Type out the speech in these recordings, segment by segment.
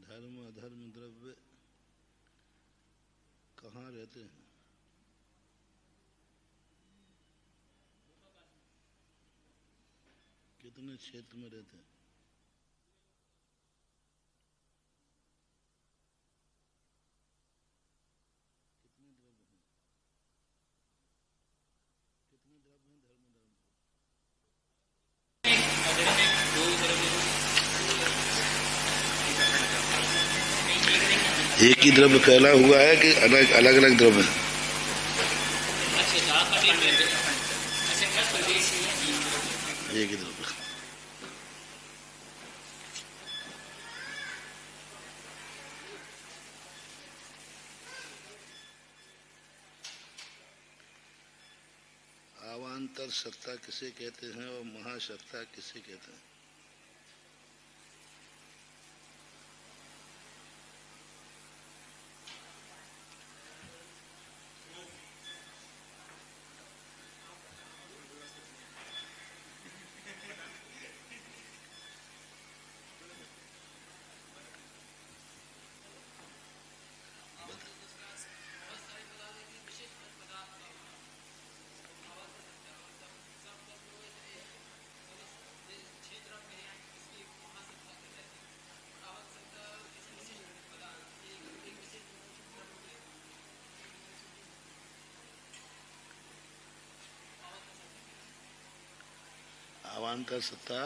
धर्म अधर्म द्रव्य कहाँ रहते हैं? कितने क्षेत्र में रहते हैं? कितने द्रव्य हैं? कितने द्रव्य हैं धर्म धर्म? एक ही द्रव्य फैला हुआ है कि अलग अलग अलग द्रव्य है? एक ही द्रव्य। अवान्तर सत्ता किसे कहते हैं और महासत्ता किसे कहते हैं? अवान्तर सत्ता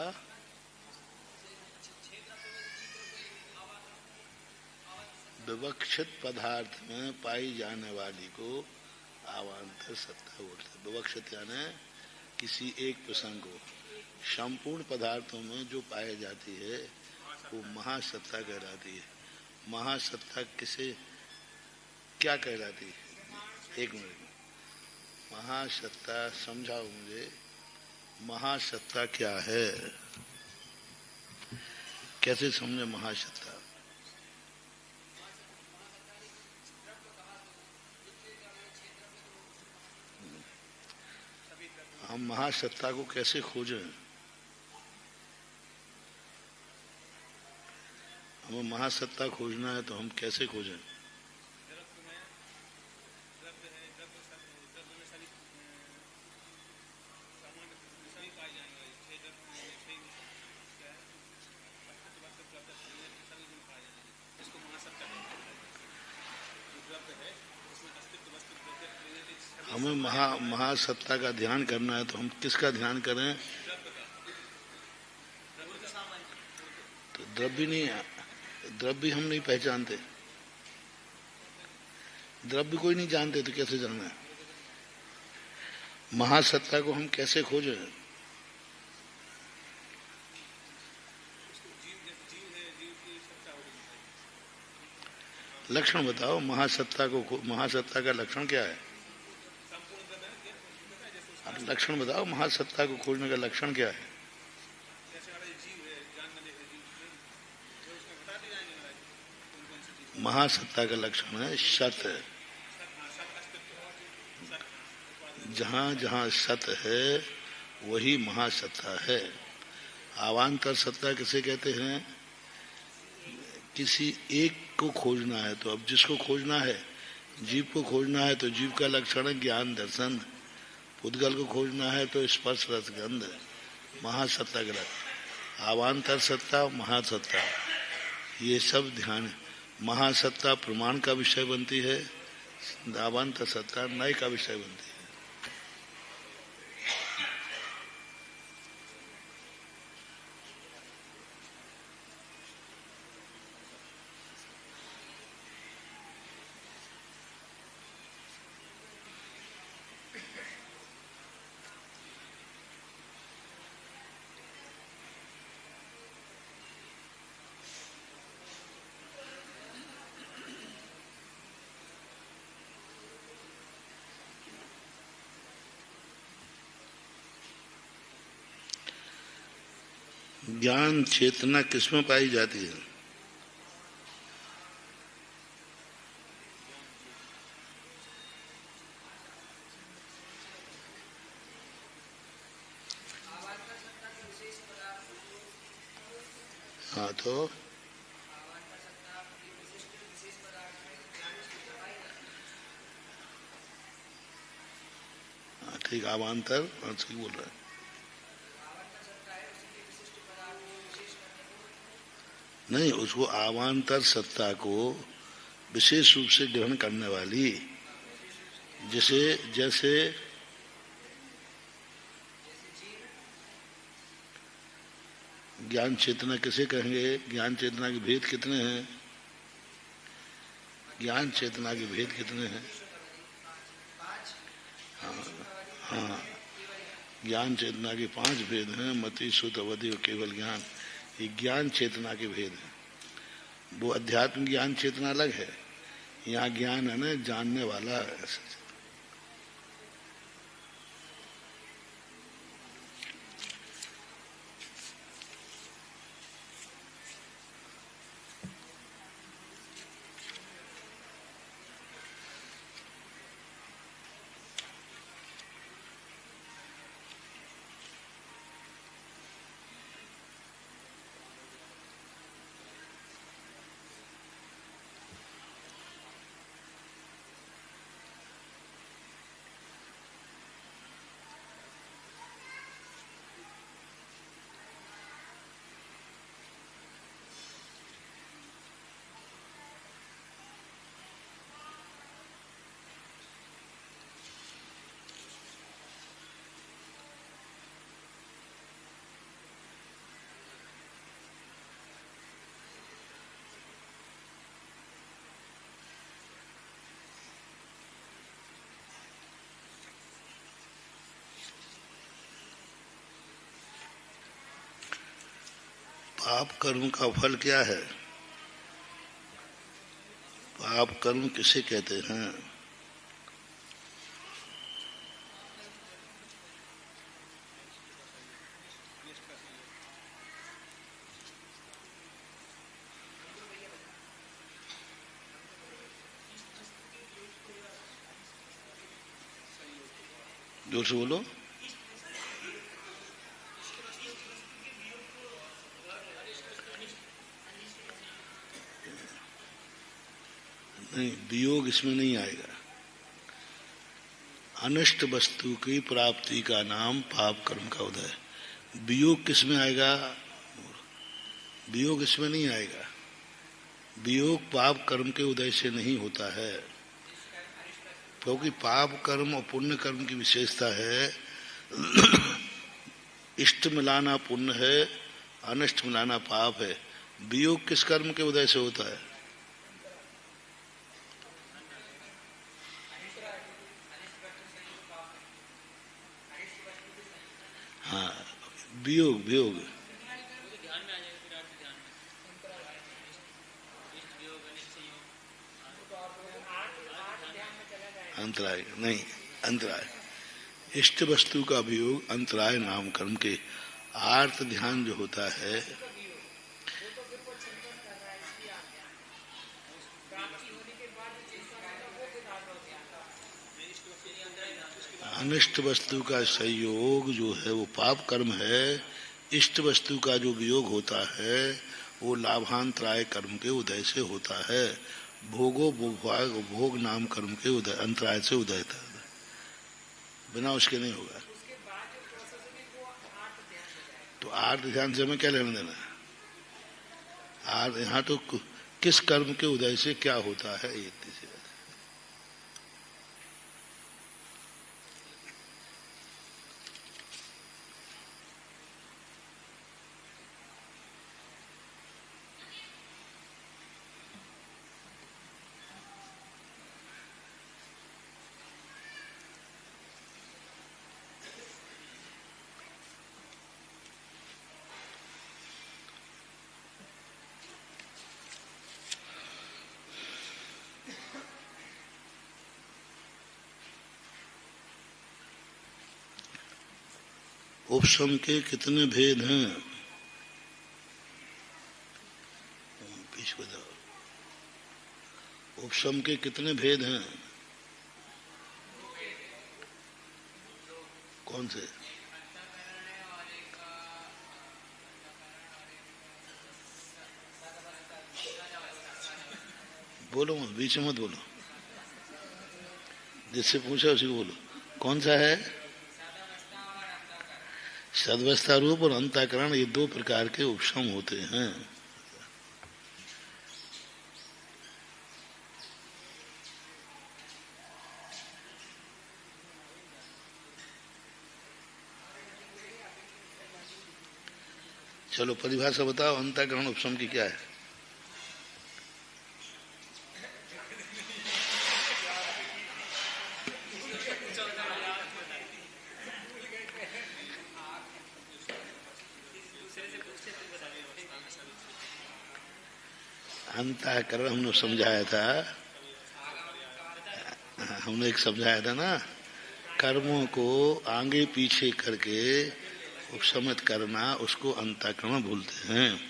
विवक्षित पदार्थ में पाई जाने वाली को अवान्तर सत्ता बोलते हैं। विवक्षित यानी किसी एक प्रसंग को, संपूर्ण पदार्थों में जो पाई जाती है वो महासत्ता कहलाती है। महासत्ता किसे क्या कहलाती है? एक मिनट। महासत्ता समझाओ मुझे, महासत्ता क्या है? कैसे समझे महासत्ता? हम महासत्ता को कैसे खोजें? हमें महासत्ता खोजना है तो हम कैसे खोजें? हमें महासत्ता का ध्यान करना है तो हम किसका ध्यान करें? तो द्रव्य नहीं, द्रव्य हम नहीं पहचानते। द्रव्य कोई नहीं जानते तो कैसे जाना है? महासत्ता को हम कैसे खोजें? लक्षण बताओ महासत्ता को, महासत्ता का लक्षण क्या है? आप लक्षण बताओ, महासत्ता को खोजने का लक्षण क्या है? महासत्ता का लक्षण है सत। जहां जहां सत है वही महासत्ता है। अवान्तर सत्ता किसे कहते हैं? किसी एक को खोजना है तो अब जिसको खोजना है, जीव को खोजना है तो जीव का लक्षण है ज्ञान दर्शन। पुद्गल को खोजना है तो स्पर्श रस गंध। महासत्ता का लक्षण अवान्तर सत्ता, महासत्ता, ये सब ध्यान। महासत्ता प्रमाण का विषय बनती है, अवान्तर सत्ता न्याय का विषय बनती है। ज्ञान चेतना किसमें पाई जाती है? हाँ तो ठीक, अवान्तर सही बोल रहा है। नहीं, उसको अवान्तर सत्ता को विशेष रूप से ग्रहण करने वाली, जैसे जैसे ज्ञान चेतना किसे कहेंगे? ज्ञान चेतना के भेद कितने हैं? ज्ञान चेतना के भेद कितने हैं? हाँ हाँ, ज्ञान चेतना के 5 भेद हैं, मति, सुत, अवधि और केवल ज्ञान। ये ज्ञान चेतना के भेद हैं। वो अध्यात्म ज्ञान चेतना अलग है, यहाँ ज्ञान है ना जानने वाला है। पाप कर्म का फल क्या है? पाप कर्म किसे कहते हैं? जोर से बोलो। नहीं, वियोग इसमें नहीं आएगा। अनिष्ट वस्तु की प्राप्ति का नाम पाप कर्म का उदय। वियोग किस में आएगा? वियोग इसमें नहीं आएगा। वियोग पाप कर्म के उदय से नहीं होता है, क्योंकि पाप कर्म और पुण्य कर्म की विशेषता है इष्ट मिलाना पुण्य है, अनिष्ट मिलाना पाप है। वियोग किस कर्म के उदय से होता है? वियोग वियोग अंतराय नहीं, अंतराय इष्ट वस्तु का वियोग अंतराय नाम कर्म के। आर्त ध्यान जो होता है अनिष्ट वस्तु का संयोग जो है वो पाप कर्म है। इष्ट वस्तु का जो वियोग होता है वो लाभांतराय कर्म के उदय से होता है। भोगो भोग नाम कर्म के उदय अंतराय से उदय था, बिना उसके नहीं होगा। तो आर्त ध्यान से हमें क्या लेना देना? यहाँ तो किस कर्म के उदय से क्या होता है ये तीसरी बात। उपशम के कितने भेद हैं? पीछे बताओ, उपशम के कितने भेद हैं? कौन से? बोलो मत, बीच में मत बोलो, जिससे पूछा उसी को बोलो। कौन सा है? सदवस्था रूप और अंतःकरण, ये दो प्रकार के उपशम होते हैं। चलो परिभाषा बताओ, अंतःकरण उपशम की क्या है? अंतःकरण हमने समझाया था, हमने एक समझाया था ना, कर्मों को आगे पीछे करके उपशमित करना उसको अंतःकरण बोलते हैं।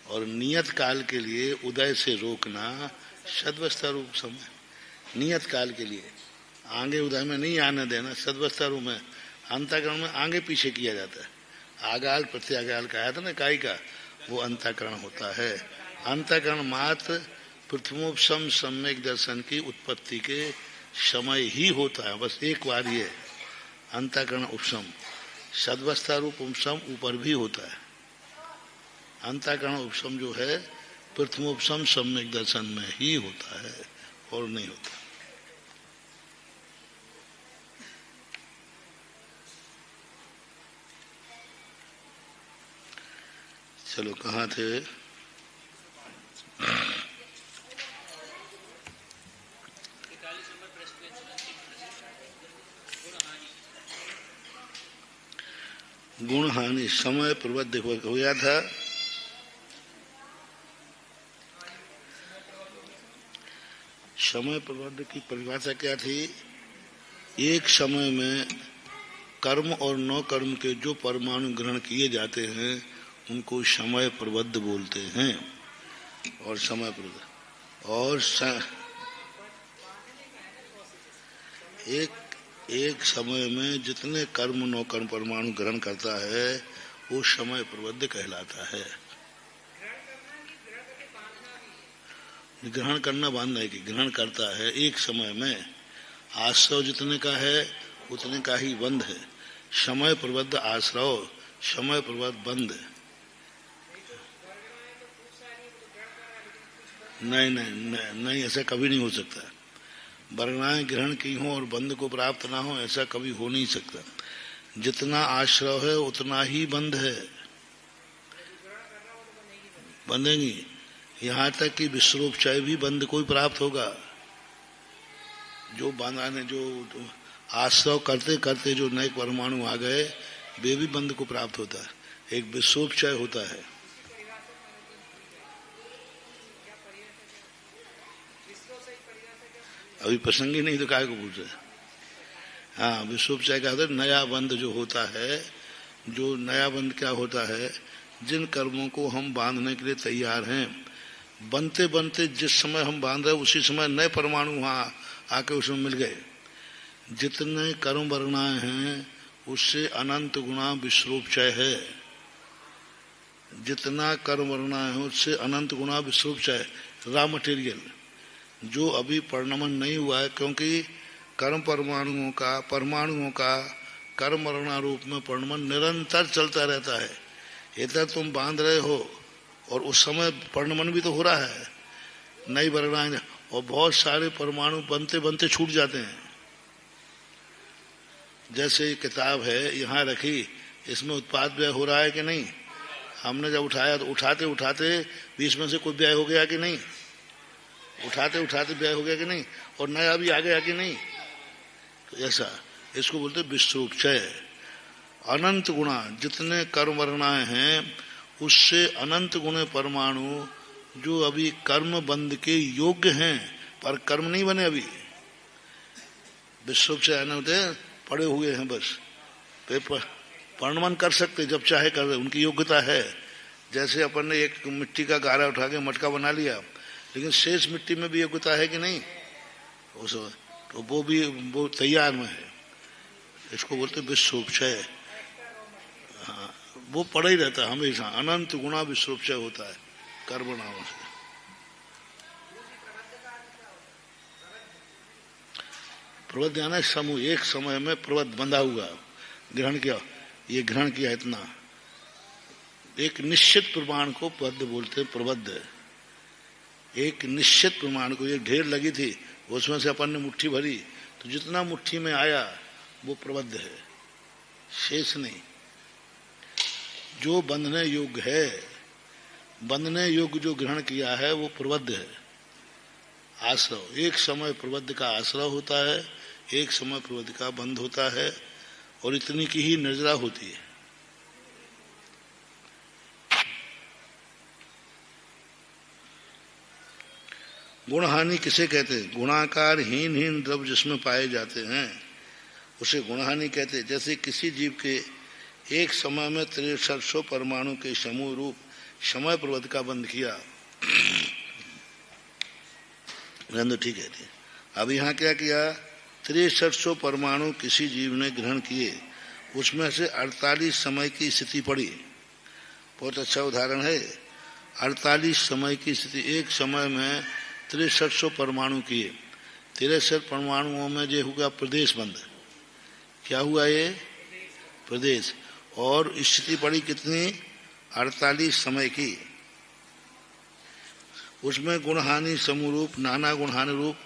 और नियत काल के लिए उदय से रोकना सद्वस्था रूप समय। नियत काल के लिए आगे उदय में नहीं आने देना, सद्वस्था रूप में। अंतःकरण में आगे पीछे किया जाता है। आगाल प्रत्यागाल का आया था ना काई का, वो अंतःकरण होता है। अंतःकरण मात्र प्रथमोपशम सम्यक दर्शन की उत्पत्ति के समय ही होता है, बस एक बार ही है अंतःकरण उपशम। सद्वस्था रूप उपशम ऊपर भी होता है। अंतःकरण उपशम जो है प्रथमोपशम सम्यक दर्शन में ही होता है और नहीं होता। चलो कहाँ थे? गुण हानि समय प्रबद्ध हो गया था। समय प्रबद्ध की परिभाषा क्या थी? एक समय में कर्म और न कर्म के जो परमाणु ग्रहण किए जाते हैं उनको समय प्रबद्ध बोलते हैं। और समय प्रबद्ध और एक समय में जितने कर्म नौ कर्म परमाणु ग्रहण करता है वो समय प्रबद्ध कहलाता है। ग्रहण करना बांधना है कि ग्रहण करता है एक समय में। आश्रव जितने का है उतने का ही बंध है। समय प्रबद्ध आश्रव, समय प्रबद्ध बंध। नहीं नहीं नहीं, नहीं ऐसा कभी नहीं हो सकता। वर्णाएं ग्रहण की हो और बंध को प्राप्त ना हो, ऐसा कभी हो नहीं सकता। जितना आश्रव है उतना ही बंध है, बंधेंगी। यहाँ तक कि विश्वोपचय भी बंध को ही प्राप्त होगा। जो बांधाने जो आश्रव करते करते जो नए परमाणु आ गए वे भी बंध को प्राप्त होता है। एक विश्वोपचय होता है। अभी प्रसंग ही नहीं तो काहे को पूछ रहे। हाँ, विश्वोपचय का होता है नया बंध जो होता है। जो नया बंध क्या होता है, जिन कर्मों को हम बांधने के लिए तैयार हैं, बनते बनते जिस समय हम बांध रहे उसी समय नए परमाणु वहाँ आके उसमें मिल गए। जितने कर्म वर्णाएं हैं उससे अनंत गुणा विश्वोपचय है। जितना कर्म वर्णाएं हैं उससे अनंत गुणा विश्वोपचय, रॉ मटेरियल जो अभी परिणमन नहीं हुआ है, क्योंकि कर्म परमाणुओं का कर्म वर्णारूप में परिणमन निरंतर चलता रहता है। इधर तुम बांध रहे हो और उस समय परिणमन भी तो हो रहा है, नई वर्णाएं, और बहुत सारे परमाणु बनते बनते छूट जाते हैं। जैसे ये किताब है यहाँ रखी, इसमें उत्पाद व्यय हो रहा है कि नहीं? हमने जब उठाया तो उठाते उठाते बीच में से कोई व्यय हो गया कि नहीं? उठाते उठाते व्यय हो गया कि नहीं? और नया भी आ गया कि नहीं? तो ऐसा इसको बोलते विश्वोपचय। अनंत गुणा, जितने कर्म वर्णाएं हैं उससे अनंत गुणे परमाणु जो अभी कर्म बंध के योग्य हैं पर कर्म नहीं बने, अभी विश्वोपचय आने होते पड़े हुए हैं, बस परिणमन कर सकते जब चाहे कर रहे, उनकी योग्यता है। जैसे अपन ने एक मिट्टी का गारा उठा के मटका बना लिया, लेकिन शेष मिट्टी में भी योग्यता है कि नहीं? उस तो वो तैयार में है। इसको बोलते विश्वोपचय। हाँ, वो पड़ा ही रहता है हमेशा। अनंत गुणा विश्वोपचय होता है कर्मणाओं से। प्रबद्ध यानी समूह, एक समय में प्रबद्ध बंधा हुआ, ग्रहण किया, ये ग्रहण किया इतना, एक निश्चित प्रमाण को पद बोलते हैं प्रबद्ध। एक निश्चित प्रमाण को, एक ढेर लगी थी उसमें से अपन ने मुट्ठी भरी तो जितना मुट्ठी में आया वो प्रबद्ध है, शेष नहीं। जो बंधने योग्य है, बंधने योग्य जो ग्रहण किया है वो प्रबद्ध है। आश्रव, एक समय प्रबद्ध का आश्रव होता है, एक समय प्रबद्ध का बंध होता है, और इतनी की ही निर्जरा होती है। गुण हानि किसे कहते हैं? गुणाकार हीन द्रव्य जिसमें पाए जाते हैं उसे गुण हानि कहते हैं। जैसे किसी जीव के एक समय में 6300 परमाणु के समूह रूप समय प्रबद्ध का बंध किया, ठीक है। अब यहाँ क्या किया? 6300 परमाणु किसी जीव ने ग्रहण किए, उसमें से 48 समय की स्थिति पड़ी। बहुत अच्छा उदाहरण है। 48 समय की स्थिति, एक समय में 6300 परमाणु किए, 63 परमाणुओं में ये हुआ प्रदेश बंध। क्या हुआ? ये प्रदेश। और स्थिति पड़ी कितनी? 48 समय की। उसमें गुणहानि समूह रूप, नाना गुणहानि रूप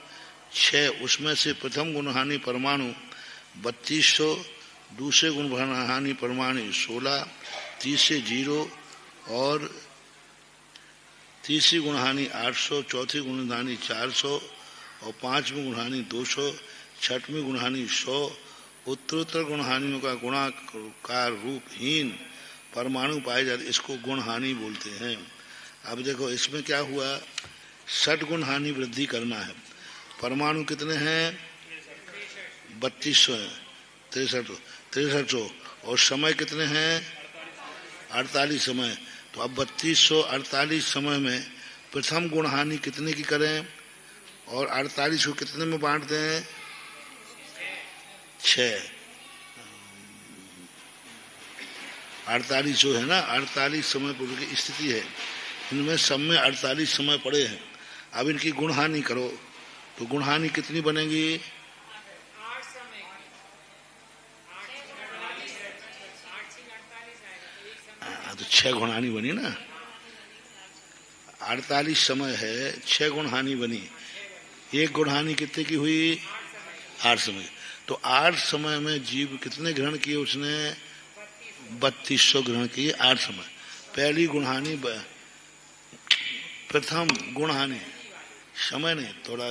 6, उसमें से प्रथम गुणहानि परमाणु 3200, दूसरे गुणहानि परमाणु 16, तीसरे 0 और तीसरी गुणहानि 800, चौथी गुणहानि 400 और पांचवी गुणहानि 200, छठवीं गुणहानि 100। उत्तरोत्तर गुणहानियों का गुणाकार रूपहीन परमाणु पाए जाते, इसको गुणहानि बोलते हैं। अब देखो इसमें क्या हुआ? 60 गुणहानि वृद्धि करना है। परमाणु कितने हैं? 3200 है, 6300, और समय कितने हैं? 48 समय। तो अब 3248 समय में प्रथम गुणहानि कितने की करें और 48 को कितने में बांट दें? 6। 48 जो है ना, 48 समय पूर्व की स्थिति है, इनमें सब में 48 समय पड़े हैं। अब इनकी गुणहानि करो तो गुणहानि कितनी बनेगी? 6 गुणहानि बनी ना। 48 समय है, 6 गुणहानि बनी। एक गुणहानि कितने की हुई? 8 समय। तो 8 समय में जीव कितने ग्रहण किए? उसने 3200 ग्रहण किए 8 समय। पहली गुणहानि, प्रथम गुणहानि, समय नहीं, थोड़ा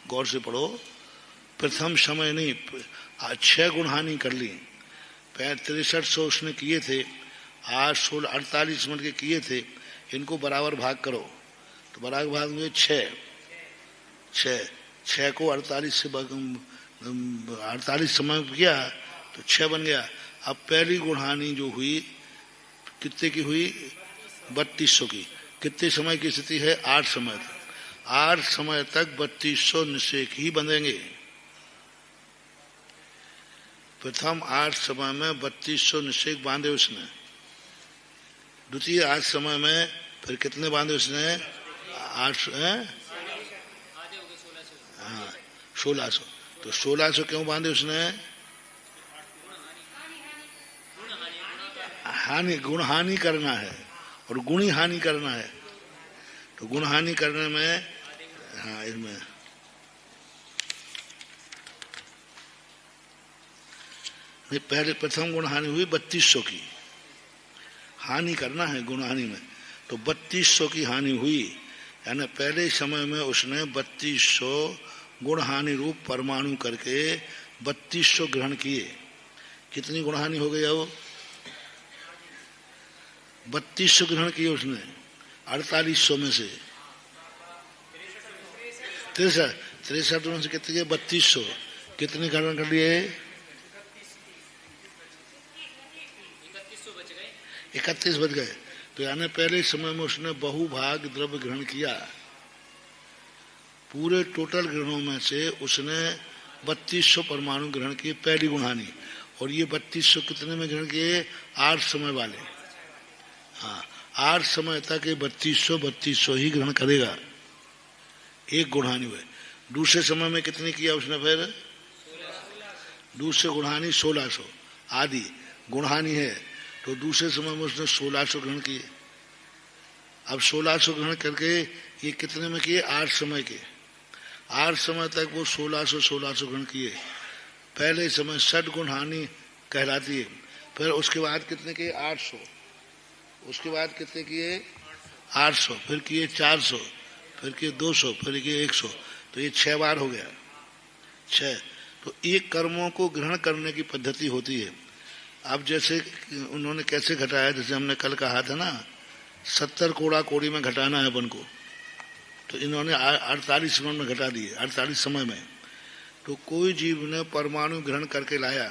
गौर से पढ़ो, प्रथम समय नहीं, 6 गुणहानि कर ली। 6300 उसने किए थे 8 16 48 मिनट के किए थे, इनको बराबर भाग करो तो बराबर भाग में 6 को 48 से 48 समय किया तो 6 बन गया। अब पहली गुणहानि जो हुई कितने की हुई? 3200 की। कितने समय की स्थिति है? 8 समय तक। 8 समय तक 3200 निषेक ही बंधेंगे। प्रथम 8 समय में 3200 निषेक बांधे उसने। द्वितीय 8 समय में फिर कितने बांधे उसने? 8 हाँ 1600। तो 1600 क्यों बांधे उसने? गुण हानि करना है और गुणी हानि करना है। तो गुण हानि करने में हाँ इसमें पहले प्रथम गुण हानि हुई 3200 की। हानि करना है गुण हानि में, तो 3200 की हानि हुई। यानी पहले समय में उसने 3200 गुण हानि रूप परमाणु करके 3200 ग्रहण किए। कितनी गुण हानि हो गई? अब 3200 ग्रहण किए उसने 4800 में से। 63 में से कितने? 3200। कितने ग्रहण कर लिए? 31 बच गए। तो यानी पहले समय में उसने बहुभाग द्रव्य ग्रहण किया। पूरे टोटल ग्रहणों में से उसने 3200 परमाणु ग्रहण किए पहली गुणहानि। और ये 3200 कितने में ग्रहण किए? 8 समय वाले। हाँ 8 समय तक ये 3200 ही ग्रहण करेगा। एक गुणहानि हुए। दूसरे समय में कितने किया उसने? फिर दूसरे गुणहानि 1600 आदि गुणहानि है, तो दूसरे समय में उसने 1600 ग्रहण किए। अब 1600 ग्रहण करके ये कितने में किए? 8 समय के। 8 समय तक वो 1600 ग्रहण किए। पहले समय 6 गुणहानि कहलाती है। फिर उसके बाद कितने किए? 800। उसके बाद कितने किए? 800। फिर किए 400, फिर किए 200, फिर किए 100। तो ये 6 बार हो गया। 6। तो एक कर्मों को ग्रहण करने की पद्धति होती है। अब जैसे उन्होंने कैसे घटाया, जैसे हमने कल कहा था ना 70 कोड़ा कोड़ी में घटाना है अपन को, तो इन्होंने 48 मिनट में घटा दिए, 48 समय में। तो कोई जीव ने परमाणु ग्रहण करके लाया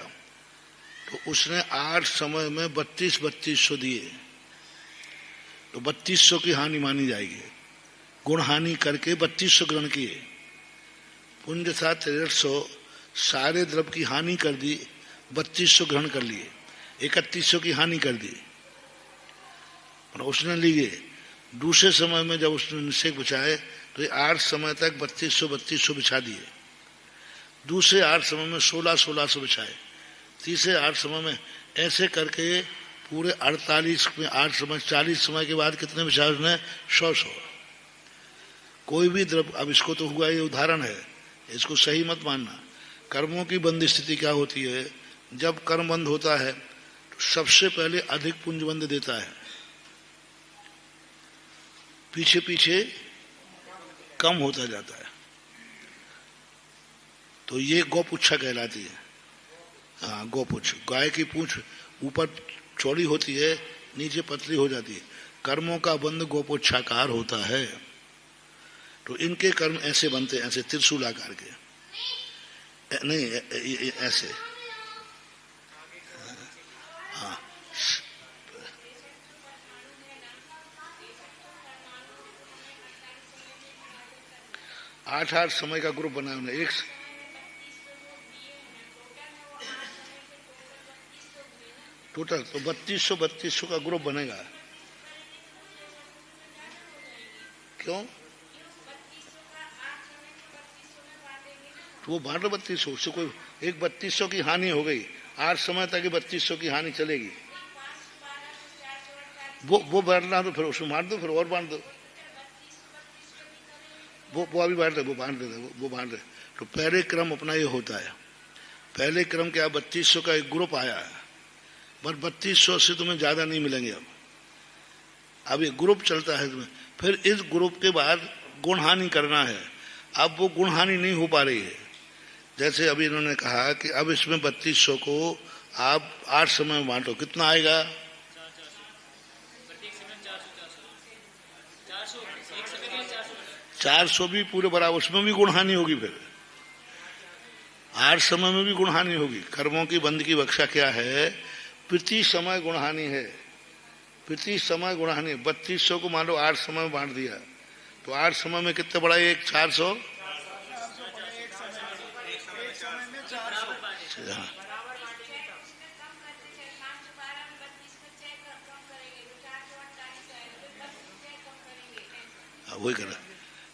तो उसने 8 समय में 3200 दिए, तो 3200 की हानि मानी जाएगी। गुण हानि करके 3200 ग्रहण किए। पुंज था 6300, सारे द्रव्य की हानि कर दी, 3200 ग्रहण कर लिए, 3100 की हानि कर दी और उसने लिए। दूसरे समय में जब उसने निषेक बिछाए तो 8 समय तक 3200 बिछा दिए। दूसरे 8 समय में 1600 बिछाए। तीसरे 8 समय में ऐसे करके पूरे 48 में 8 समय 40 समय के बाद कितने बिछाए उसने? 100। कोई भी द्रव्य, अब इसको तो हुआ, ये उदाहरण है, इसको सही मत मानना। कर्मों की बंद स्थिति क्या होती है? जब कर्म बंद होता है तो सबसे पहले अधिक पुंज बंद देता है, पीछे पीछे कम होता जाता है। तो ये गौपुच्छा कहलाती है। हाँ गौपुच्छ। गाय की पूंछ ऊपर चौड़ी होती है, नीचे पतली हो जाती है। कर्मों का बंद गौपुच्छाकार होता है। तो इनके कर्म ऐसे बनते हैं, ऐसे त्रिशूल आकार के, नहीं ऐसे। हाँ 8 समय का ग्रुप बना उन्हें। एक टोटल तो 3200 का ग्रुप बनेगा। क्यों? तो वो बांटो 3200, उससे कोई एक 3200 की हानि हो गई। 8 समय तक 3200 की हानि चलेगी। वो बांटना तो फिर उसको बांट दो, फिर और बांट दो। वो अभी बांट दे, वो बांट दे। तो पहले क्रम अपना ये होता है। पहले क्रम क्या? 3200 का एक ग्रुप आया है, पर 3200 से तुम्हें ज्यादा नहीं मिलेंगे। अब ये ग्रुप चलता है तुम्हें। फिर इस ग्रुप के बाद गुण हानि करना है। अब वो गुण हानि नहीं हो पा रही है। जैसे अभी इन्होंने कहा कि अब इसमें 3200 को आप 8 समय में बांटो, कितना आएगा? 400 भी पूरे बराबर, उसमें भी गुणहानि होगी। फिर 8 समय में भी गुणहानि होगी। कर्मों की बंध की व्याख्या क्या है? प्रति समय गुणहानि है, प्रति समय गुणहानि। 3200 को मान लो 8 समय में बांट दिया, तो 8 समय में कितने बढ़ा? एक 400। वही करा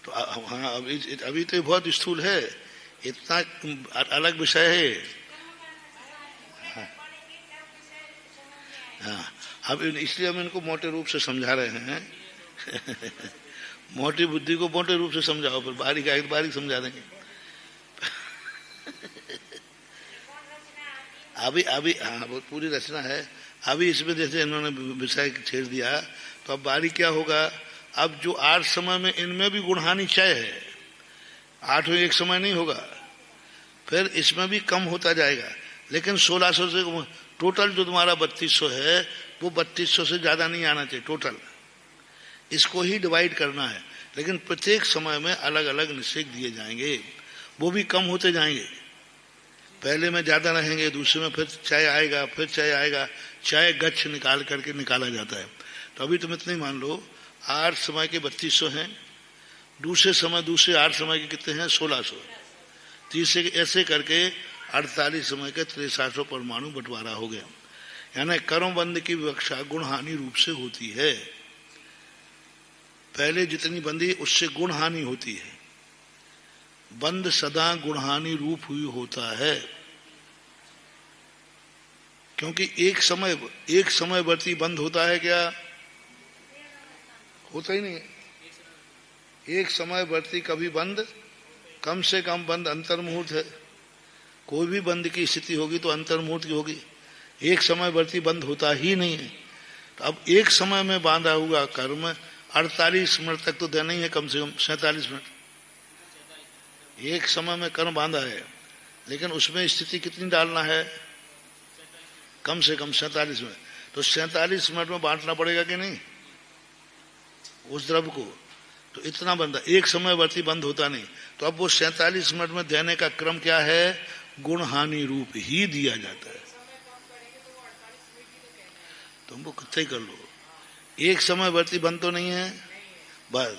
तो हाँ, अभी तो बहुत स्थूल है, इतना अलग विषय है। हाँ, अब इसलिए हम इनको मोटे रूप से समझा रहे हैं। मोटी बुद्धि को मोटे रूप से समझाओ, फिर बारीक आए तो बारीक समझा देंगे। अभी हाँ, वो पूरी रचना है। अभी इसमें जैसे इन्होंने विषय छेड़ दिया, तो अब बारीक क्या होगा? अब जो 8 समय में, इनमें भी गुणहानि क्षय है, 8 एक समय नहीं होगा, फिर इसमें भी कम होता जाएगा। लेकिन 1600 से टोटल जो तुम्हारा 3200 है, वो 3200 से ज्यादा नहीं आना चाहिए टोटल। इसको ही डिवाइड करना है, लेकिन प्रत्येक समय में अलग अलग निषेध दिए जाएंगे, वो भी कम होते जाएंगे। पहले में ज्यादा रहेंगे, दूसरे में फिर चाय आएगा, फिर चाय आएगा, चाय गच्छ निकाल करके निकाला जाता है। तो अभी तुम इतने मान लो 8 समय के 3200 हैं, दूसरे 8 समय के कितने हैं? 1600। तीसरे ऐसे करके 48 समय के 6300 परमाणु बंटवारा हो गया। यानी कर्मबंध की विवक्षा गुणहानि रूप से होती है। पहले जितनी बंधी उससे गुणहानि होती है। बंध सदा गुणहानि रूप हुई होता है, क्योंकि एक समय वर्ती बंध होता है क्या? होता ही नहीं। एक समय वर्ती कभी बंद, कम से कम बंद अंतर्मुहूर्त है। कोई भी बंद की स्थिति होगी तो अंतर्मुहूर्त की होगी, एक समय वर्ती बंद होता ही नहीं है। तो अब एक समय में बांधा हुआ कर्म 48 मिनट तक तो देना ही है, कम से कम 47 मिनट एक समय में कर्म बांधा है, लेकिन उसमें स्थिति कितनी डालना है? कम से कम 47 मिनट। तो 47 मिनट में बांटना पड़ेगा कि नहीं उस द्रव्य को? तो इतना बंदा एक समय वर्ती बंद होता नहीं। तो अब वो 47 मिनट में देने का क्रम क्या है? गुणहानि रूप ही दिया जाता है। तुम वो कितने कर लो, एक समय वर्ती बंद तो नहीं है। बस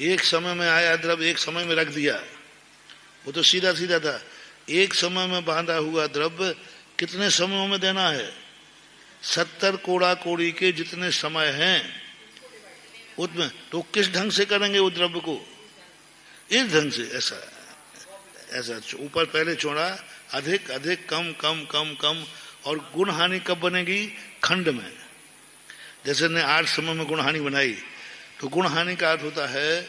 एक समय में आया द्रव्य, एक समय में रख दिया, वो तो सीधा सीधा था। एक समय में बांधा हुआ द्रव्य कितने समयों में देना है? 70 कोड़ा कोड़ी के जितने समय हैं उसमें। तो किस ढंग से करेंगे वो द्रव्य को? इस ढंग से, ऐसा ऊपर पहले चौड़ा, अधिक अधिक, कम कम कम कम। और गुण हानि कब बनेगी? खंड में। जैसे ने 8 समय में गुण हानि बनाई, तो गुण हानि का अर्थ होता है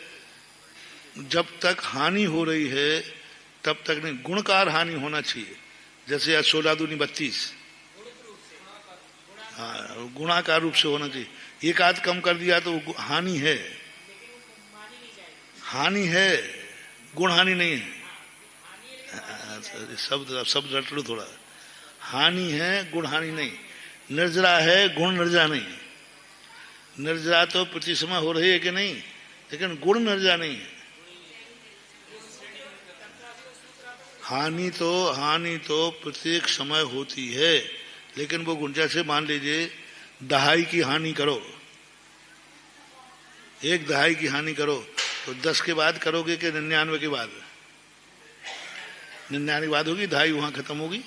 जब तक हानि हो रही है तब तक नहीं, गुणकार हानि होना चाहिए। जैसे आज 16 दूनी 32, हाँ, गुणाकार रूप से होना चाहिए। एक आध कम कर दिया तो हानि है, हानि है, गुण हानि नहीं है। शब्द रट लो थोड़ा। हानि है, गुण हानि नहीं। निर्जरा है, गुण निर्जरा नहीं। निर्जरा तो प्रति समय हो रही है कि नहीं, लेकिन गुण निर्जरा नहीं है। हानि तो प्रत्येक समय होती है, लेकिन वो गुण, जैसे मान लीजिए दहाई की हानि करो, एक दहाई की हानि करो, तो 10 के बाद करोगे कि 99 के बाद? 99 के बाद होगी, दहाई वहां खत्म होगी।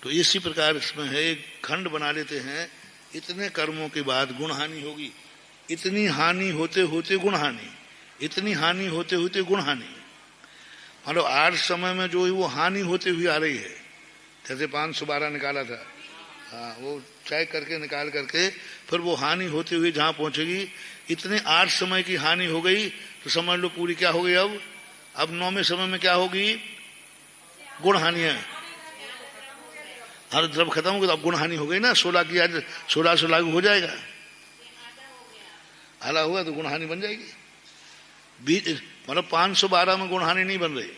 तो इसी प्रकार इसमें है, एक खंड बना लेते हैं, इतने कर्मों के बाद गुण हानि होगी। इतनी हानि होते होते गुण हानि, इतनी हानि होते होते गुण हानि। मतलब 8 समय में जो वो हानि होते हुए आ रही है, जैसे 512 निकाला था, हाँ, वो चेक करके निकाल करके फिर वो हानि होते हुए जहां पहुंचेगी, इतने 8 समय की हानि हो गई, तो समझ लो पूरी क्या हो गई। अब 9वें समय में क्या होगी? गुण हानि है। हर द्रव्य खत्म हो गया, तो अब गुण हानि हो गई ना। 16 की आज 1600 लागू हो जाएगा, आला हुआ तो गुण हानि बन जाएगी। मतलब 512 में गुण हानि नहीं बन रही,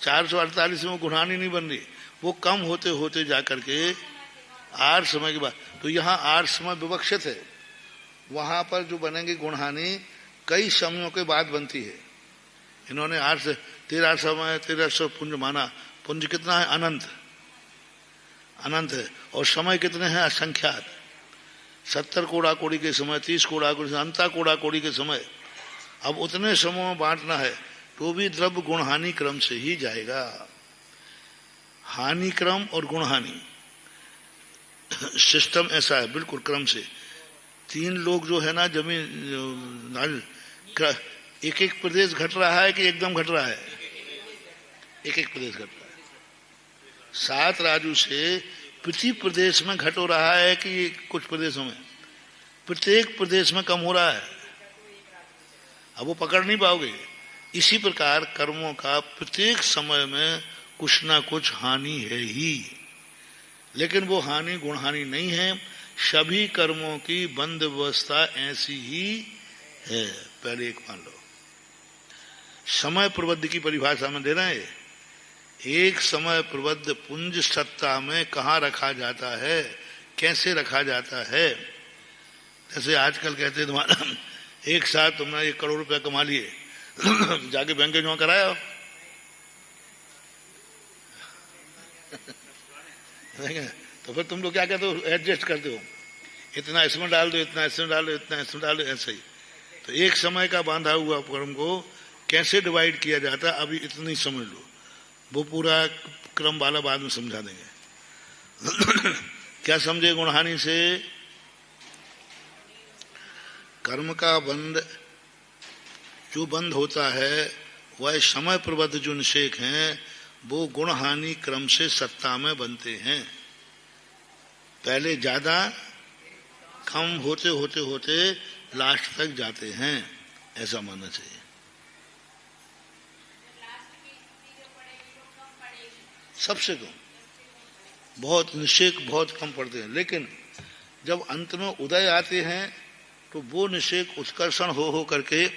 448 में गुण हानि नहीं बन रही, वो कम होते होते जाकर के 8 समय के बाद। तो यहाँ 8 समय विवक्षित है, वहां पर जो बनेंगे गुण हानि कई समयों के बाद बनती है। इन्होंने 13 समय 1300 पुंज माना। पुंज कितना है? अनंत, अनंत है। और समय कितने हैं? असंख्यात। 70 कोड़ा कोड़ी के समय, 30 कोड़ा कोड़ी, अंता कोड़ा कोड़ी के समय। अब उतने समयों में बांटना है तो भी द्रव्य गुण हानि क्रम से ही जाएगा। हानि क्रम और गुण हानि सिस्टम ऐसा है, बिल्कुल क्रम से। 3 लोग जो है ना जमीन, एक एक प्रदेश घट रहा है कि एकदम घट रहा है? एक एक प्रदेश घट रहा है। 7 राजू से प्रति प्रदेश में घट हो रहा है कि कुछ प्रदेशों में? प्रत्येक प्रदेश में कम हो रहा है। अब वो पकड़ नहीं पाओगे। इसी प्रकार कर्मों का प्रत्येक समय में कुछ ना कुछ हानि है ही, लेकिन वो हानि गुण हानि नहीं है। सभी कर्मों की बंद व्यवस्था ऐसी ही है। पहले एक मान लो, समय प्रबद्ध की परिभाषा में दे रहे हैं। एक समय प्रबद्ध पुंज सत्ता में कहाँ रखा जाता है, कैसे रखा जाता है? जैसे आजकल कहते हैं तुम्हारा एक साथ तुमने 1 करोड़ रुपया कमा लिए, जाके बैंक में जमा कराया तो फिर तुम लोग क्या कहते हो? एडजस्ट करते हो, इतना इसमें डाल दो, इतना इसमें डाल दो, इतना इसमें डाल दो, ऐसा ही। तो एक समय का बांधा हुआ कर्म को कैसे डिवाइड किया जाता है, अभी इतनी समझ लो। वो पूरा क्रम वाला बाद में समझा देंगे। क्या समझे गुणहानि से? कर्म का बंध जो बंद होता है वह समय प्रबद्ध जो निषेक हैं वो गुण हानि क्रम से सत्ता में बनते हैं। पहले ज्यादा, कम होते होते होते लास्ट तक जाते हैं, ऐसा मानना चाहिए। सबसे कम, बहुत निषेक बहुत कम पड़ते हैं। लेकिन जब अंत में उदय आते हैं तो वो निषेक उत्कर्षण हो करके,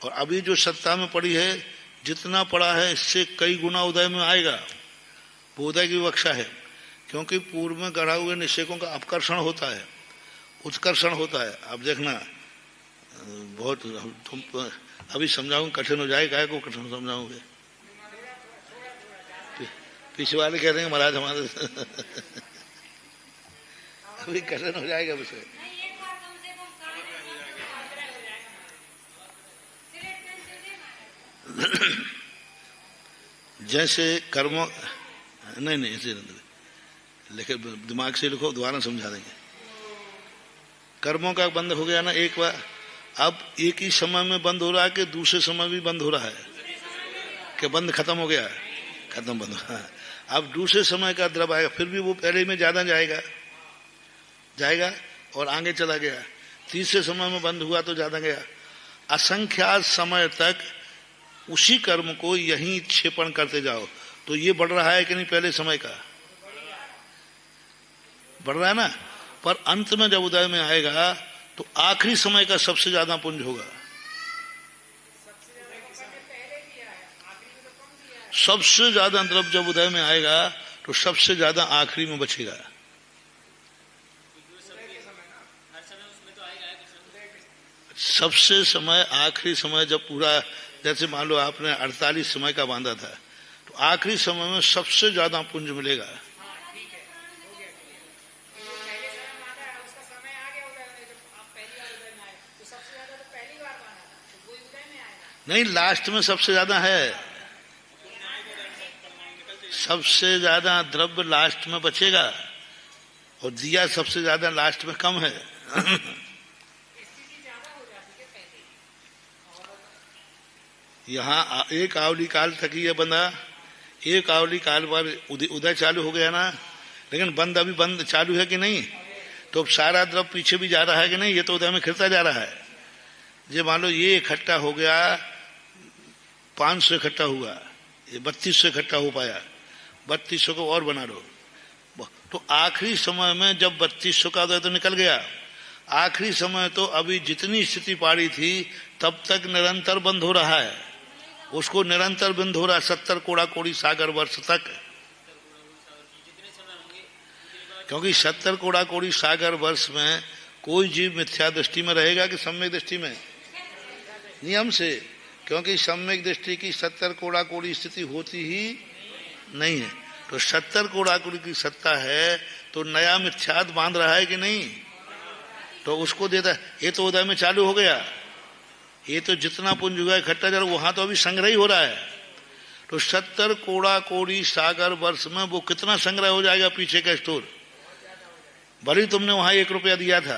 और अभी जो सत्ता में पड़ी है जितना पड़ा है इससे कई गुना उदय में आएगा। वो उदय की विवक्षा है, क्योंकि पूर्व में गढ़ा हुए निषेकों का अपकर्षण होता है, उत्कर्षण होता है। अब देखना, बहुत तुम अभी समझाऊंगा, कठिन हो जाएगा। को कठिन समझाओगे? पीछे वाले कह रहे हैं महाराज हमारे अभी कठिन हो जाएगा विषय। जैसे कर्मों, नहीं ऐसे लिखे, दिमाग से लिखो, दोबारा समझा देंगे। कर्मों का बंद हो गया ना एक बार, अब एक ही समय में बंद हो रहा है कि दूसरे समय भी बंद हो रहा है? कि बंद खत्म हो गया? खत्म, बंद हो रहा है। अब दूसरे समय का द्रव आएगा, फिर भी वो पहले में ज्यादा जाएगा और आगे चला गया। तीसरे समय में बंद हुआ तो ज्यादा गया। असंख्यात समय तक उसी कर्म को यहीं क्षेपण करते जाओ तो ये बढ़ रहा है कि नहीं? पहले समय का बढ़ रहा है ना। पर अंत में जब उदय में आएगा तो आखिरी समय का सबसे ज्यादा पुंज होगा। सबसे ज्यादा द्रव्य जब उदय में आएगा तो सबसे ज्यादा आखिरी में बचेगा। सबसे समय आखिरी समय जब पूरा, जैसे मान लो आपने 48 समय का बांधा था तो आखिरी समय में सबसे ज्यादा पुंज मिलेगा। नहीं, लास्ट में सबसे ज्यादा है, सबसे ज्यादा द्रव्य लास्ट में बचेगा और दिया सबसे ज्यादा लास्ट में कम है। यहाँ एक आवली काल तक ही है बंदा, एक आवली काल पर उदय चालू हो गया ना, लेकिन बंद अभी बंद चालू है कि नहीं? तो अब सारा द्रव्य पीछे भी जा रहा है कि नहीं? ये तो उदय में खिलता जा रहा है। जो मान लो ये इकट्ठा हो गया, 500 इकट्ठा हुआ, ये 3200 इकट्ठा हो पाया, 3200 को और बना लो तो आखिरी समय में जब 3200 का उदय तो निकल गया, आखिरी समय तो अभी जितनी स्थिति पाड़ी थी तब तक निरंतर बंद हो रहा है, उसको निरंतर बंद हो रहा है 70 कोड़ा कोड़ी सागर वर्ष तक। क्योंकि 70 कोड़ा कोड़ी सागर वर्ष में कोई जीव मिथ्या दृष्टि में रहेगा कि सम्यक दृष्टि में? नियम से, क्योंकि सम्यक दृष्टि की 70 कोड़ा कोड़ी स्थिति होती ही नहीं है। तो 70 कोड़ा कोड़ी की सत्ता है तो नया मिथ्यात बांध रहा है कि नहीं, तो उसको देता है। ये तो उदय में चालू हो गया, ये तो जितना पुंज हुआ इकट्ठा जा रहा वहां तो अभी संग्रह ही हो रहा है। तो 70 कोड़ा कोड़ी सागर वर्ष में वो कितना संग्रह हो जाएगा पीछे का स्टोर। भले तुमने वहां 1 रुपया दिया था,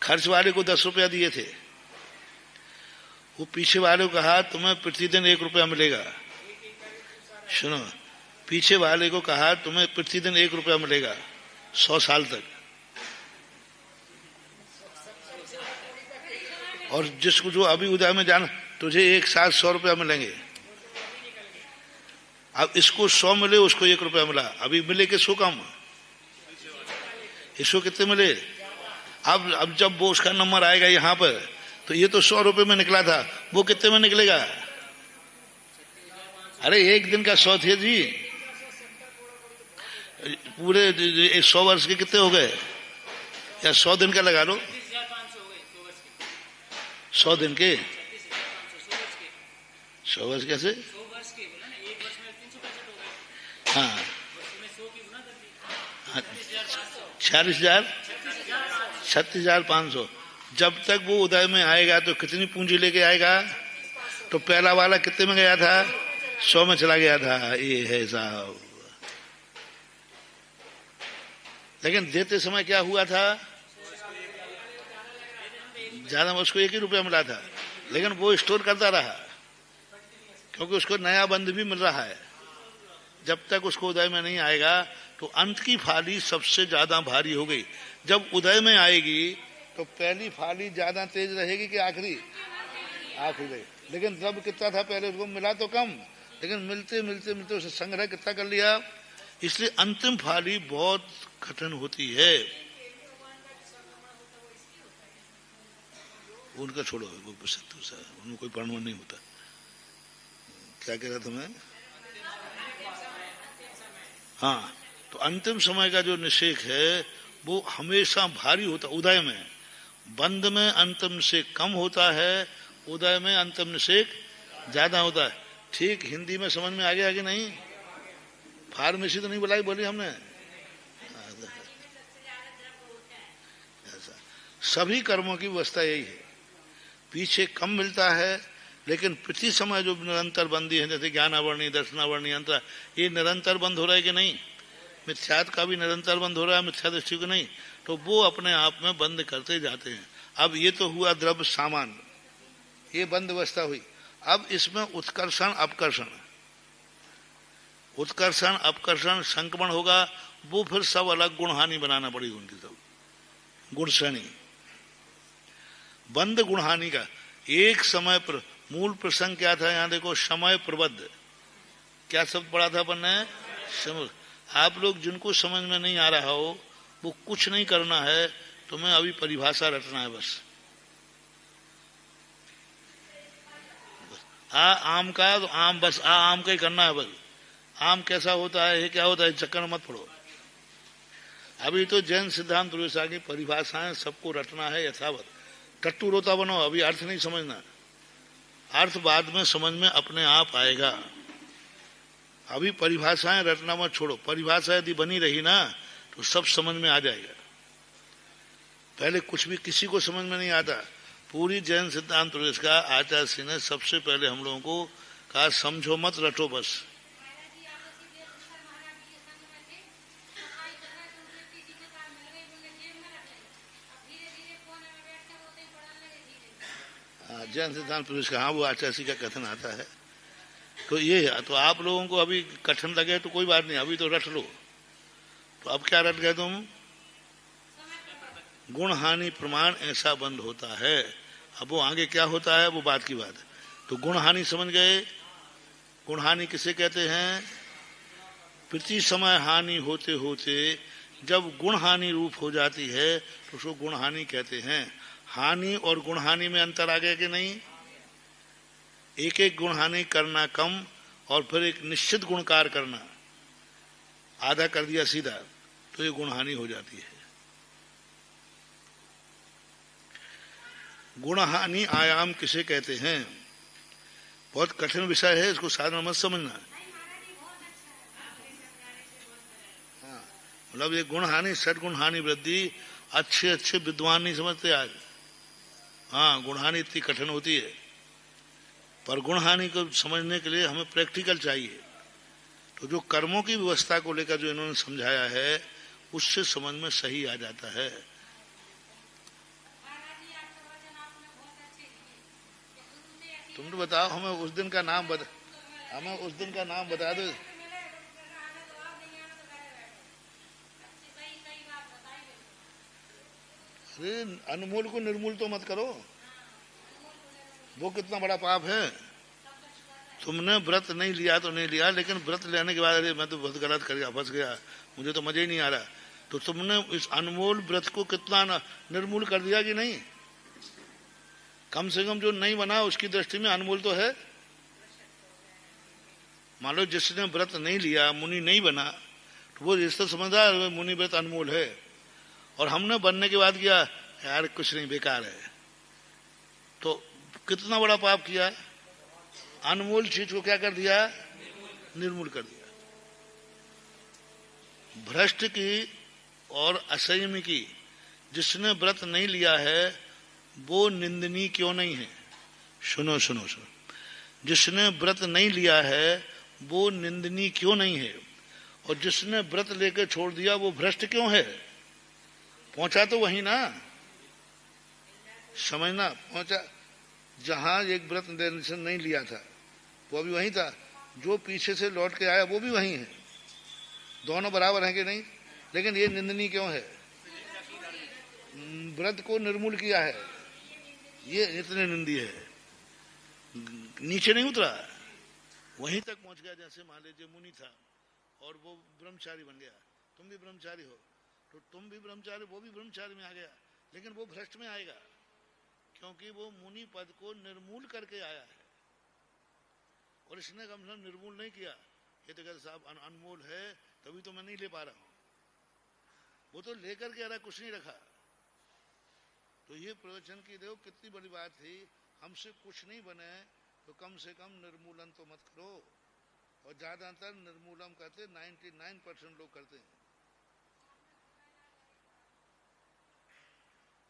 खर्च वाले को 10 रुपया दिए थे, वो पीछे वाले को कहा तुम्हें प्रतिदिन 1 रुपया मिलेगा। सुनो, पीछे वाले को कहा तुम्हें प्रतिदिन 1 रुपया मिलेगा 100 साल तक, और जिसको जो अभी उदय में जाना तुझे एक साथ 100 रुपया मिलेंगे। अब इसको 100 मिले, उसको 1 रुपया मिला, अभी मिले किसको कम, इसको कितने मिले। अब जब वो उसका नंबर आएगा यहाँ पर तो ये तो 100 रुपये में निकला था, वो कितने में निकलेगा। अरे एक दिन का 100 थे जी, पूरे 100 वर्ष के कितने हो गए, या 100 दिन का लगा लो, 100 दिन के 100 वर्ष कैसे। हाँ 36,500। जब तक वो उदय में आएगा तो कितनी पूंजी लेके आएगा। तो पहला वाला कितने में गया था, 100 में चला गया था। ये है साहब, लेकिन देते समय क्या हुआ था, ज्यादा उसको 1 ही रुपया मिला था, लेकिन वो स्टोर करता रहा क्योंकि उसको नया बंद भी मिल रहा है। जब तक उसको उदय में नहीं आएगा तो अंत की फाली सबसे ज्यादा भारी हो गई। जब उदय में आएगी तो पहली फाली ज्यादा तेज रहेगी कि आखिरी रहेगी। लेकिन द्रव्य कितना था पहले, उसको मिला तो कम, लेकिन मिलते मिलते मिलते उसे संग्रह कितना कर लिया, इसलिए अंतिम फाली बहुत कठिन होती है। उनका छोड़ो, वो उनमें कोई परिणाम नहीं होता। क्या कह रहा था मैं। हाँ, तो अंतिम समय का जो निषेक है वो हमेशा भारी होता। उदय में, बंद में अंतिम से कम होता है, उदय में अंतिम निषेक ज्यादा होता है। ठीक हिंदी में समझ में आ गया कि नहीं। फार्मेसी तो नहीं बुलाई बोली हमने। सभी कर्मों की व्यवस्था यही है, पीछे कम मिलता है लेकिन प्रति समय जो निरंतर बंदी है, जैसे ज्ञानावरणी दर्शनावरणी अंतर, ये निरंतर बंद हो रहा है कि नहीं। मिथ्यात का भी निरंतर बंद हो रहा है, मिथ्या दृष्टि को नहीं, तो वो अपने आप में बंद करते जाते हैं। अब ये तो हुआ द्रव्य सामान, ये बंद अवस्था हुई। अब इसमें उत्कर्षण अपकर्षण, उत्कर्षण अपकर्षण संक्रमण होगा, वो फिर सब अलग गुण हानि बनाना पड़ेगी उनकी। सब गुण श्रेणी बंद गुण हानि का एक समय पर मूल प्रसंग क्या था, यहां देखो समय प्रबद्ध। क्या शब्द पढ़ा था अपन ने। आप लोग जिनको समझ में नहीं आ रहा हो वो कुछ नहीं करना है, तुम्हें अभी परिभाषा रटना है बस। आम का तो आम, बस आम का ही करना है बस। आम कैसा होता है, ये क्या होता है, चक्कर मत पड़ो। अभी तो जैन सिद्धांत की परिभाषाएं सबको रटना है यथावत। टट्टू रोता बनो, अभी अर्थ नहीं समझना, अर्थ बाद में समझ में अपने आप आएगा। अभी परिभाषाएं रटना मत छोड़ो, परिभाषा यदि बनी रही ना तो सब समझ में आ जाएगा। पहले कुछ भी किसी को समझ में नहीं आता। पूरी जैन सिद्धांत का आचार्य श्री ने सबसे पहले हम लोगों को कहा समझो मत, रटो बस। जैन सिद्धांत पुरुष का, हाँ वो आचार्य का कथन आता है। तो ये तो आप लोगों को अभी कठिन लगे तो कोई बात नहीं, अभी तो रट लो। तो अब क्या रट गए तुम, गुण हानि प्रमाण ऐसा बंद होता है। अब वो आगे क्या होता है वो बात की बात है। तो गुण हानि समझ गए। गुण हानि किसे कहते हैं, प्रति समय हानि होते होते जब गुण हानि रूप हो जाती है तो उसको गुण हानि कहते हैं। हानि और गुण हानि में अंतर आ गया कि नहीं। एक एक गुण हानि करना कम और फिर एक निश्चित गुणकार करना, आधा कर दिया सीधा, तो ये गुण हानि हो जाती है। गुण हानि आयाम किसे कहते हैं? बहुत कठिन विषय है, इसको साधारण मत समझना। हाँ, मतलब ये गुण हानि, षट गुण हानि वृद्धि अच्छे अच्छे विद्वान नहीं समझते आज। हाँ, गुण हानि इतनी कठिन होती है, पर गुण हानि को समझने के लिए हमें प्रैक्टिकल चाहिए। तो जो कर्मों की व्यवस्था को लेकर जो इन्होंने समझाया है, उससे समझ में सही आ जाता है। तुम तो बताओ, हमें उस दिन का नाम बता, हमें उस दिन का नाम बता दो। अरे अनमोल को निर्मूल तो मत करो, वो कितना बड़ा पाप है। तुमने व्रत नहीं लिया तो नहीं लिया, लेकिन व्रत लेने के बाद अरे मैं तो बहुत गलत कर गया, फंस गया, मुझे तो मजा ही नहीं आ रहा, तो तुमने इस अनमोल व्रत को कितना निर्मूल कर दिया कि नहीं? कम से कम जो नहीं बना उसकी दृष्टि में अनमोल तो है। मान लो जिसने व्रत नहीं लिया, मुनि नहीं बना, तो वो रिश्ता समझदा है मुनि व्रत अनमोल है, और हमने बनने के बाद किया यार कुछ नहीं, बेकार है, तो कितना बड़ा पाप किया। अनमोल चीज को क्या कर दिया? निर्मूल कर दिया। भ्रष्ट की और असंयमी की जिसने व्रत नहीं लिया है वो निंदनीय क्यों नहीं है? सुनो सुनो सुनो, जिसने व्रत नहीं लिया है वो निंदनीय क्यों नहीं है? और जिसने व्रत लेकर छोड़ दिया वो भ्रष्ट क्यों है? पहुंचा तो वही ना, समझना, पहुंचा जहां एक व्रत नहीं लिया था वो भी वही था, जो पीछे से लौट के आया वो भी वही है, दोनों बराबर हैं कि नहीं? लेकिन ये निंदनीय क्यों है? व्रत को निर्मूल किया है, ये इतने निंदनीय है, नीचे नहीं उतरा, वहीं तक पहुंच गया। जैसे मान लीजिए मुनि था और वो ब्रह्मचारी बन गया, तुम भी ब्रह्मचारी हो, तो तुम भी ब्रह्मचारी, वो भी ब्रह्मचारी में आ गया, लेकिन वो भ्रष्ट में आएगा, क्योंकि वो मुनि पद को निर्मूल करके आया है, और इसने कम से कम निर्मूल नहीं किया। ये तो कहते साहब अनमोल है तभी तो मैं नहीं ले पा रहा हूं, वो तो लेकर के रहा, कुछ नहीं रखा। तो ये प्रवचन की देखो कितनी बड़ी बात थी, हमसे कुछ नहीं बने तो कम से कम निर्मूलन तो मत करो। और ज्यादातर निर्मूलन करते 99% लोग करते हैं,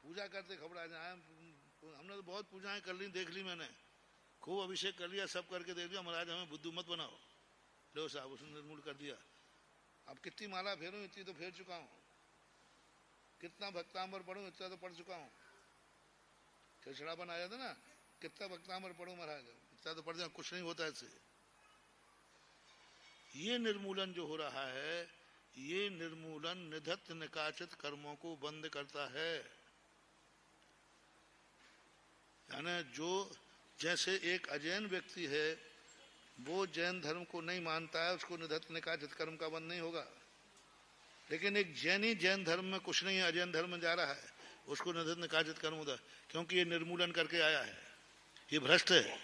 पूजा करते घबरा जाए। हमने तो बहुत पूजाएं कर ली, देख ली मैंने, खूब अभिषेक कर लिया, सब करके देख लिया, महाराज हमें बुद्धू मत बनाओ, लो साहब उसने निर्मूल कर दिया। अब कितनी माला फेरूं, इतनी तो फेर चुका हूं, कितना भक्तांबर पढ़ूं, इतना तो पढ़ चुका हूं। छड़ापन आया था ना, कितना भक्तांबर पढ़ूं महाराज, इतना तो पढ़ जाए, कुछ नहीं होता इससे। ये निर्मूलन जो हो रहा है, ये निर्मूलन निधत्त निकाचित कर्मों को बंद करता है। यानी जो जैसे एक अजैन व्यक्ति है, वो जैन धर्म को नहीं मानता है, उसको निधत्त निकाचित कर्म का बंध नहीं होगा। लेकिन एक जैनी जैन धर्म में कुछ नहीं है, अजैन धर्म में जा रहा है, उसको निधत्त निकाचित कर्म होता है, क्योंकि ये निर्मूलन करके आया है, ये भ्रष्ट है।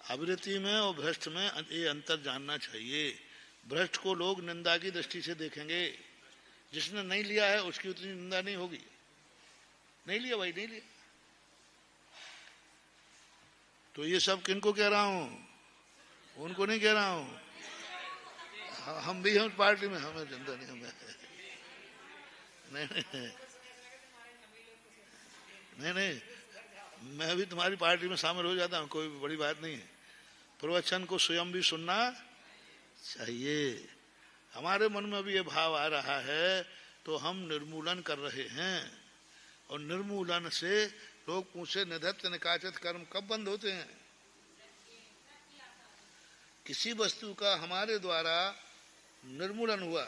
अवृत्ति में और भ्रष्ट में ये अंतर जानना चाहिए। भ्रष्ट को लोग निंदा की दृष्टि से देखेंगे, जिसने नहीं लिया है उसकी उतनी निंदा नहीं होगी। नहीं लिया भाई, नहीं लिया। तो ये सब किनको कह रहा हूं? उनको नहीं कह रहा हूं, हम भी हैं पार्टी में, हमें जनता नहीं, हमें नहीं नहीं नहीं नहीं, मैं भी तुम्हारी पार्टी में शामिल हो जाता हूं, कोई बड़ी बात नहीं है। प्रवचन को स्वयं भी सुनना चाहिए। हमारे मन में भी ये भाव आ रहा है तो हम निर्मूलन कर रहे हैं, और निर्मूलन से लोग पूछे निधत्त निकाचित कर्म कब बंद होते हैं? किसी वस्तु का हमारे द्वारा निर्मूलन हुआ,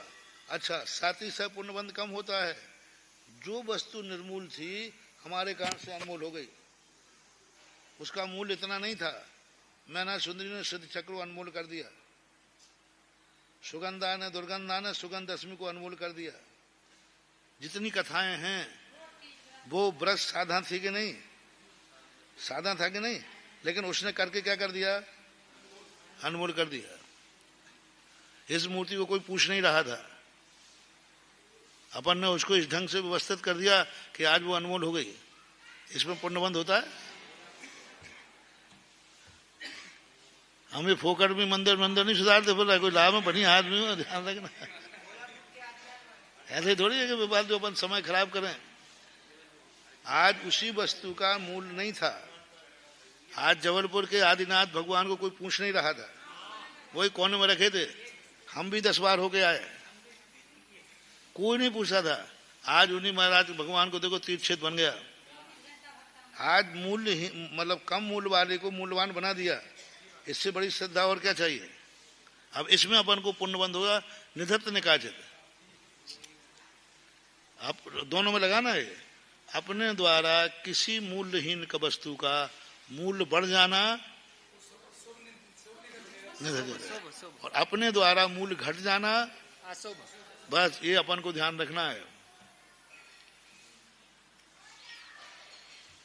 अच्छा साथ ही साथ पुण्यबंध कम होता है। जो वस्तु निर्मूल थी हमारे कारण से अनमोल हो गई, उसका मूल्य इतना नहीं था, मैना सुंदरी ने सिद्ध चक्र को अनमोल कर दिया, सुगंधा ने दुर्गंधा ने सुगंध दशमी को अनमोल कर दिया। जितनी कथाएं हैं वो व्रत साधन थी कि नहीं? साधन था कि नहीं? लेकिन उसने करके क्या कर दिया? अनमोल कर दिया। इस मूर्ति को कोई पूछ नहीं रहा था, अपन ने उसको इस ढंग से व्यवस्थित कर दिया कि आज वो अनमोल हो गई, इसमें पुण्यबंध होता है? हमें फोकट में मंदिर नहीं सुधारते, बोला कोई लाभ में बनी आदमी हो, ध्यान रखना। ऐसे थोड़ी है कि विवाद जो अपन समय खराब करें। आज उसी वस्तु का मूल नहीं था। आज जबलपुर के आदिनाथ भगवान को कोई पूछ नहीं रहा था, वही कोने में रखे थे। हम भी 10 बार होके आए, कोई नहीं पूछा था। आज उन्हीं महाराज भगवान को देखो तीर्थ क्षेत्र बन गया। आज मूल्य मतलब कम मूल्य वाले को मूल्यवान बना दिया, इससे बड़ी श्रद्धा और क्या चाहिए। अब इसमें अपन को पुण्यबंध होगा, निधत्त निकाचित। आप दोनों में लगाना है, अपने द्वारा किसी मूल्यहीन का वस्तु का मूल्य बढ़ जाना और अपने द्वारा मूल्य घट जाना, बस ये अपन को ध्यान रखना है।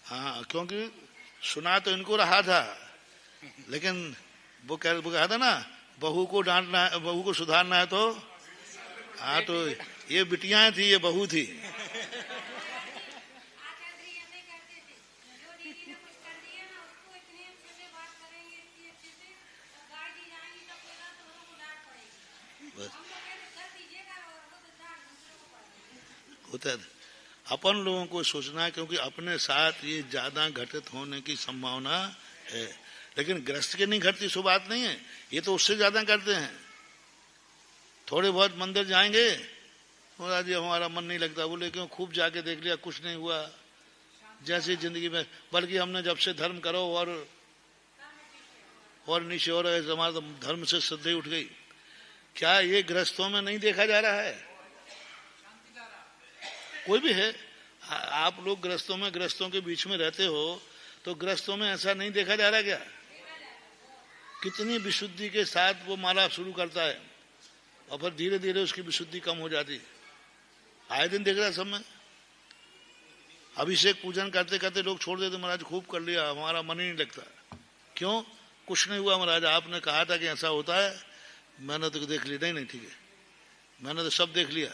हाँ, क्योंकि सुना तो इनको रहा था, लेकिन वो कहा था ना, बहू को डांटना है, बहू को सुधारना है तो। हाँ, तो ये बिटियां थी, ये बहू थी। होता है अपन लोगों को सोचना है, क्योंकि अपने साथ ये ज्यादा घटित होने की संभावना है। लेकिन गृहस्थ के नहीं घटती सो बात नहीं है, ये तो उससे ज्यादा करते हैं। थोड़े बहुत मंदिर जाएंगे, बोला जी हमारा मन नहीं लगता, बोले क्यों, खूब जाके देख लिया कुछ नहीं हुआ, जैसी जिंदगी में। बल्कि हमने जब से धर्म करो और नीचे और हमारा तो धर्म से श्रद्धा उठ गई। क्या ये गृहस्थों में नहीं देखा जा रहा है? कोई भी है, आप लोग गृहस्थों के बीच में रहते हो, तो गृहस्थों में ऐसा नहीं देखा जा रहा क्या? कितनी विशुद्धि के साथ वो माला शुरू करता है और फिर धीरे धीरे उसकी विशुद्धि कम हो जाती है। आए दिन देख रहा है सब में। अभिषेक पूजन करते करते लोग छोड़ देते, महाराज खूब कर लिया, हमारा मन ही नहीं लगता। क्यों? कुछ नहीं हुआ महाराज, आपने कहा था कि ऐसा होता है, मैंने तो देख लिया। नहीं ठीक है, मैंने तो सब देख लिया।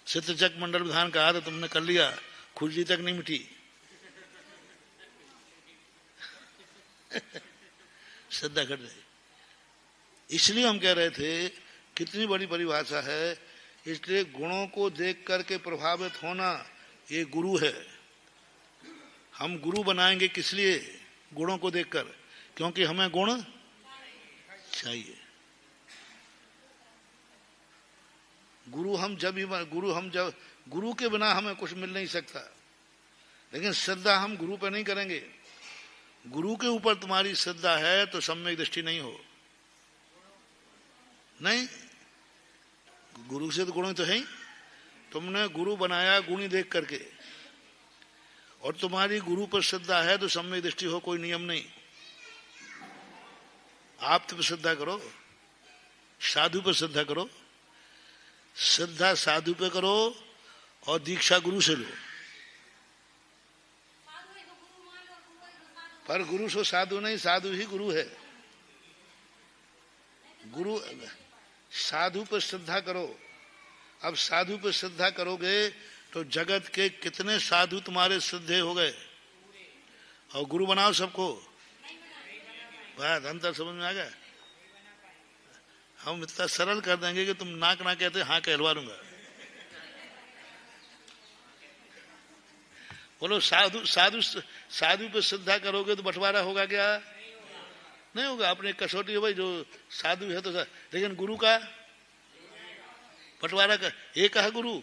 सिद्धचक मंडल विधान कहा था, तुमने कर लिया, खुजली तक नहीं मिटी। श्रद्धा घट रही। इसलिए हम कह रहे थे, कितनी बड़ी परिभाषा है। इसलिए गुणों को देख करके प्रभावित होना ये गुरु है। हम गुरु बनाएंगे किस लिए? गुणों को देखकर, क्योंकि हमें गुण चाहिए। गुरु के बिना हमें कुछ मिल नहीं सकता। लेकिन श्रद्धा हम गुरु पर नहीं करेंगे। गुरु के ऊपर तुम्हारी श्रद्धा है तो सम्यक दृष्टि नहीं हो। नहीं, गुरु से तो गुण तो है ही। तुमने गुरु बनाया गुणी देख करके, और तुम्हारी गुरु पर श्रद्धा है तो सम्यक दृष्टि हो, कोई नियम नहीं। आप तो श्रद्धा करो, साधु पर श्रद्धा करो। श्रद्धा साधु पे करो और दीक्षा गुरु से लो। पर गुरु सो साधु नहीं, साधु ही गुरु है। गुरु साधु पर श्रद्धा करो। अब साधु पर श्रद्धा करोगे तो जगत के कितने साधु तुम्हारे श्रद्धेय हो गए, और गुरु बनाओ सबको। बात अंतर समझ में आ गया? हम इतना सरल कर देंगे कि तुम नाक ना कहते हाँ कहलवा लूंगा। बोलो साधु साधु साधु पे श्रद्धा करोगे तो बंटवारा होगा क्या? नहीं होगा। अपने कसौटी हो भाई, जो साधु है तो लेकिन गुरु का बंटवारा का एक है गुरु।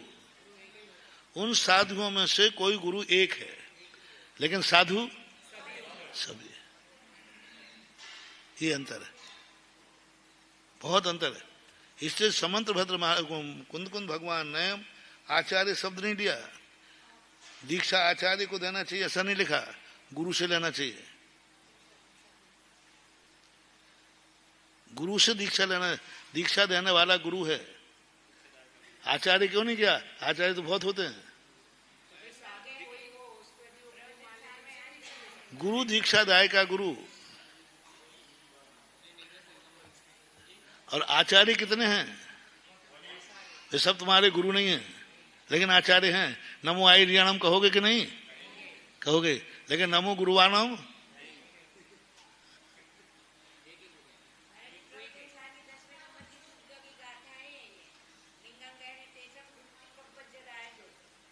उन साधुओं में से कोई गुरु एक है, लेकिन साधु सभी है। ये अंतर है, बहुत अंतर है। इसलिए समंत भद्र कुंद भगवान ने आचार्य शब्द नहीं दिया। दीक्षा आचार्य को देना चाहिए ऐसा नहीं लिखा, गुरु से लेना चाहिए। गुरु से दीक्षा लेना, दीक्षा देने वाला गुरु है। आचार्य क्यों नहीं किया? आचार्य तो बहुत होते हैं। गुरु दीक्षादाय का गुरु, और आचार्य कितने हैं? ये सब तुम्हारे गुरु नहीं है। लेकिन आचार्य हैं, नमो आर्याणम कहोगे कि नहीं? कहोगे। लेकिन नमो गुरुवाणम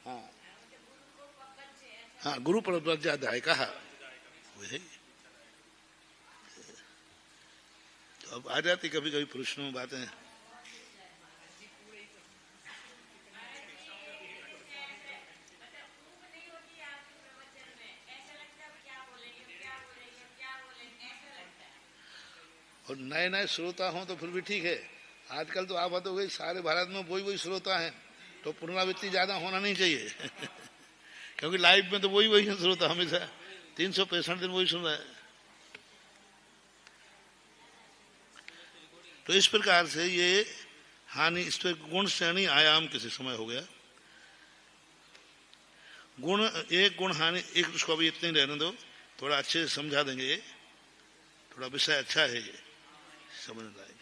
हाँ हाँ, गुरु प्रवज्जाध्याय कहा वही। तो अब आ जाती कभी कभी प्रश्नों में बातें। और नए नए श्रोता हों तो फिर भी ठीक है। आजकल तो आप हो गई सारे भारत में वही वही श्रोता हैं, तो पुनरावृत्ति ज्यादा होना नहीं चाहिए क्योंकि लाइव में तो वही वही है श्रोता, हमेशा 365 दिन वही सुन रहा है। तो इस प्रकार से ये हानि, इस पर गुण श्रेणी आयाम किसी समय हो गया। गुण एक गुण हानि एक, उसको अभी इतने रहने दो, थोड़ा अच्छे से समझा देंगे। ये थोड़ा विषय अच्छा है, ये समझ लायक।